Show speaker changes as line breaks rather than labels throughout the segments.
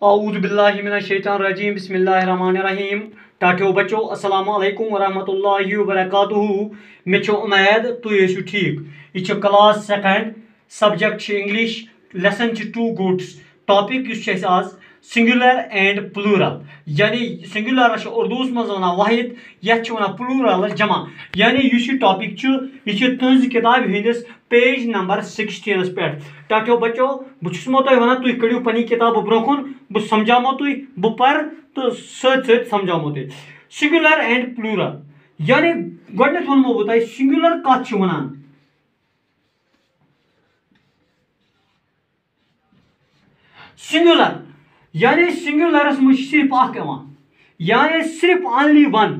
औज़ु बिल्लाहि मिनश शैतानिर रजीम बिस्मिल्लाहिर रहमानिर रहीम। टाठियो बच्चों अस्सलामु अलैकुम वरहमतुल्लाहि वबरकातुहू। मे छ उम्मीद तुम ٲسِو ठीक। यह class second subject English lesson 2 goods. Topic आज सिंगुलर एंड प्लूरल, यानी सिंगुलर उर्दू मज वन वाहिद, यथ वन प्लूरल जमा। यानी यह टॉपिक यह तुज किताब हंदिस पेज नंबर 16 पे। टाठियो बच्चों बहुत वन तुम कड़ो पी किताब ब्रोकुन, बह समझामो तुम, बह पर तो सत समझामो तुम सिंगुलर एंड प्लूरल। यानी गोडनेथ वनमो बह तुम सिंगुलर कत वनान। सिंगुलर यानी सिंगुलरस मज सिर्फ यानी सिर्फ ओनली वन,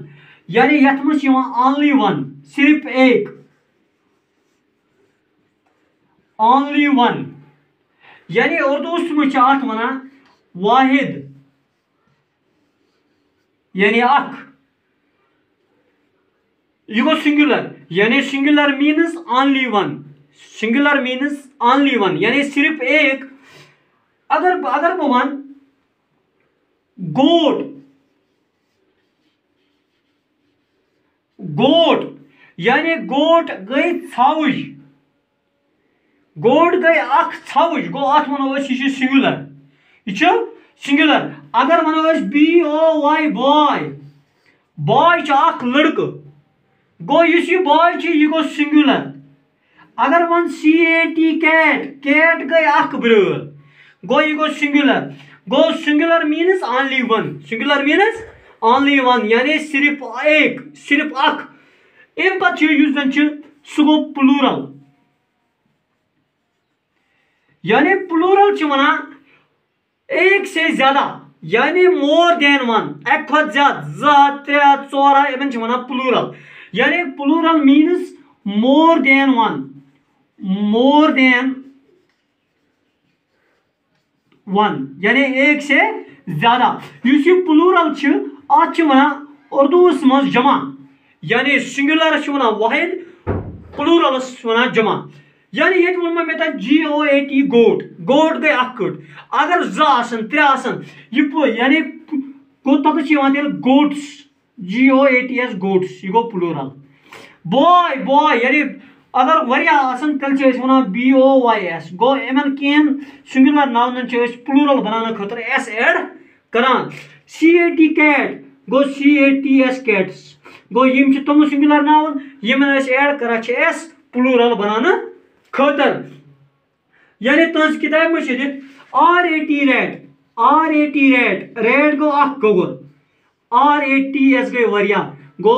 यानी यथ मज ओनली वन, सिर्फ एक, ओनली वन। यानी उर्दू मज वन वाहिद, यानी अख। यह गो सिंगुलर, यानी singular means only one, singular means only one, यानी सिर्फ एक। अगर बह वन गोट, गोट यानी गोट गई छावज, गोट गई अख छावज, गो अत वनो यह सिंगुलर, यह सिंगुलर। अगर वनो BOY बॉय, बॉय अख लड़क, गो यह बॉय यह गो सिंगुलर। अगर वन CAT कैट, कैट गई अख ब्रल, गो यह गो सिंगुलर। गो singular means only one, singular means only one, यानी सिर्फ एक, सिर्फ अख। अम पे सह गो प्लूरल, यानी प्लूरल वना एक से ज्यादा, यानी मोर देन वन, एक खुद ज्यादा, 2 3 4 इन वन प्लूरल। यानी plural means more than one, more than one, यानी एक से ज्यादा। इस प्लूरल अत वन उर्दू मज जमा, यानी सिंगुलर वन वाहिद, प्लूरलस वन जमा। यानी ये वो मे GOAT गोट, गोट गई अख कट। अगर 2 3 यह यानी गो तथ गोट्स, GOATS गोट्स, यह गो प्लूरल। बॉय, बॉय यानी अगर वरिया तेल वन BOYS, गो इन कन सिंगुलर नावन प्लूरल बनाने खतर S एड करान। CAT कैट, गो CATS कैट्स, गो यम तम सिंगुलर नावन यम एड कर S प्लूरल बनाने खतर। यानी तुज किताब में RAT rat, RAT rat, rat गो अख गोगुर, RATS गई वरिया, गो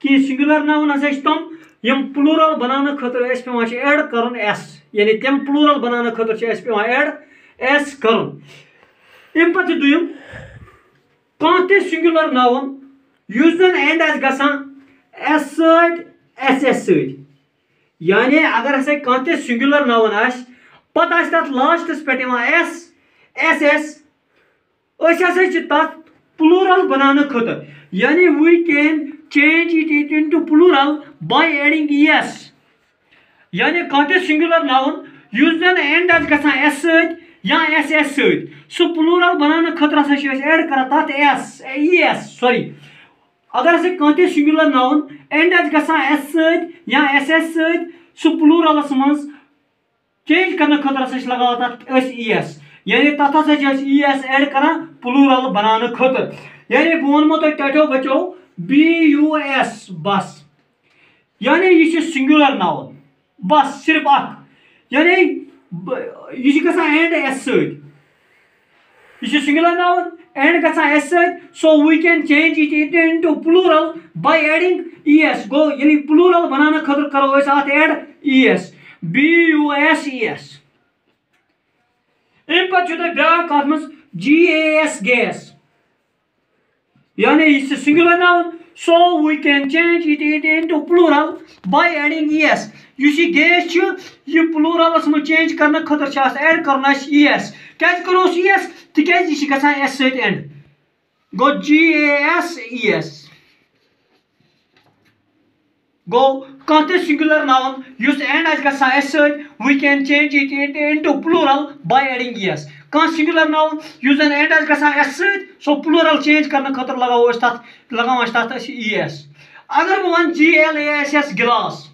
कि सिंगुलर नावन हसा तम यम प्लूरल बनाने खतर पे ऐड कर S, यानी तम प्लूरल बनाने खतर पे ऐड S कर। अम पे दुयम कह ते सिंगुलर नावन युस जन एंड गसान S सत SS सत, यानी अगर हसा कह ते सिंगुलर नावन आस पत आस तथ लास्टस पे S SS, हसा तथ प्लूरल बनाने खतर, यानी we can change it into plural by adding ES। यानी कह सिंगुलर नावन युस जन एंड गसान S सत या SS सत, सह प्लूरल बनाने खतर ऐड कर तथ ES, सॉरी। अगर हसा कह सिंगुलर नावन एंड गसान S सत या SS सत, सह प्लूरलस मज चेंज करने खतर लगा तथ ES, यानी तथ ES ऐड कर प्लूरल बनाने खतर। यानी बह वनमो तुम टाठियो बच्चों BUS बस, यानी यह सिंगुलर नावन बस सिर्फ अख, यानी यह गसान एंड S सत, यह सिंगुलर नावन एंड गसान S सत, so we can change it into plural by adding ES। गो यानी प्लूरल बनाने खतर करो अत ऐड ES, BUSES। अम पे ब्या कत मज GAS गैस, यानी यह singular noun, so we can change it into plural by adding ES। इस गैस यह प्लूरलस मज चेंज करने खतर ऐड कर ES। क्या करो ES तिज गसान S सत एंड, गो GASES। गो कह सिंगुलर नावन युस एंड गसान S सत, we can change it into plural by adding ES। कह सिंगुलर नाउन युस जन एंड आस गसान एस सत सो प्लूरल चेंज करने खतर लगाओ तथ लगावान तथ es अगर बह वन GLASS गिलास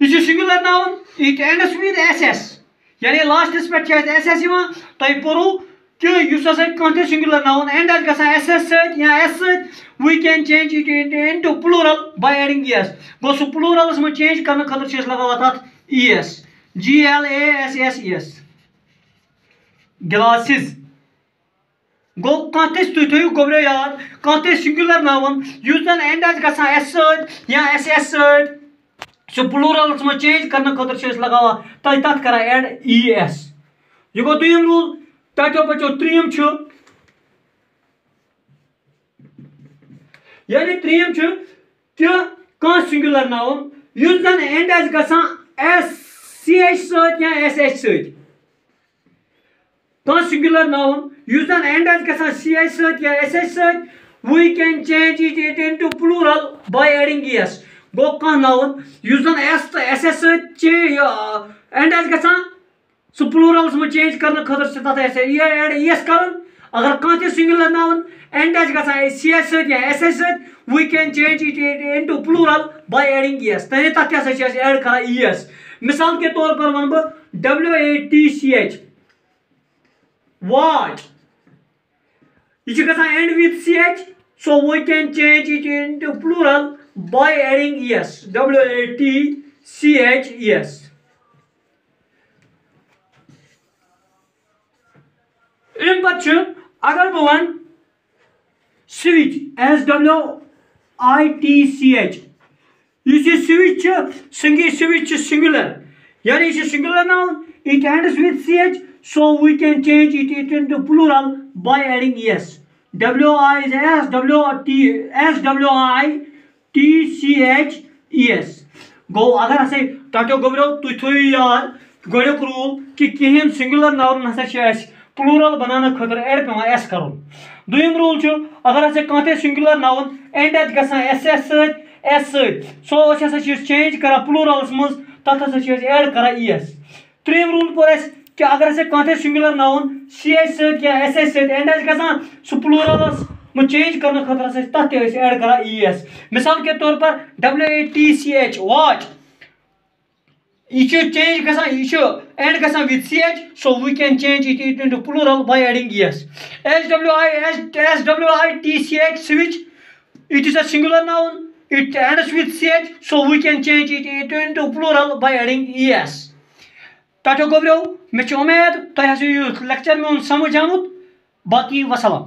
यह singular noun it ends with SS यानी लास्टस पे SS तुम पो कि कह सिंगुलर नाउन एंड आस गसान SS सत या S सत we can change it into plural by adding es गो सो प्लूरल्स में चेंज करने खतर लगावा तथ es GLASSES गिलासेस गो कह तुम गोब्रो याद कह सिंगुलर नाउन युस जन एंड आस गसान S सत या SS सत सो प्लूरल्स में चेंज करने खतर लगावा तथ करा एड es यह गो दोम रूल तथो बचो त्रीम यानी त्रीम कि कह सिंगुलर नाउन युस जन एंड आस गसान SCH सत या SH सत कह सिंगुलर नाउन युस जन एंड आस गसान CH सत या SH सत we can change it into plural by adding es गो कह नाउन युस जन S तो SS सत एंड आस गसान सो प्लूरल्स में चेंज करने खतर तथ एड es कर अगर कह सिंगुलर नाउन एंड आस गसान CH सत या SH सत we can change it into plural by adding es तने तथ एड करा es मिसाल के तौर पर वन WATCH वाट यह गसान end with CH so we can change it into plural by adding es WATCHES इन पे अगर बह one switch SWITCH switch switch singular यानी यह singular noun it ends with CH so we can change it into plural by adding es SWITCHES गो अगर हसे तथो गोब्रो तुम थो याद गोक रूल कि कहें सिंगुलर नाउन हसा प्लूरल बनाने खतर एड पे s कर दोम रूल अगर हसा कह सिंगुलर नाउन एंड आस गसान SS सत S सत सो चेंज करा प्लूरल्स मज तथ एड करा es त्रीम रूल पर कि अगर हसा कह सिंगुलर नाउन CH सत या SH सत एंड आस गसान सो प्लूरल्स में चेंज करने खतर तथ एड करा es मिसाल के तौर पर WATCH वाच यह चेंज गसान यह एंड गसान with CH so we can change it into plural by adding es SWITCH switch it is a singular noun it ends with CH so we can change it into plural by adding es तथो गोब्रो मे उम्मीद तुम lecture में समझ आमुत बाकी वसलाम।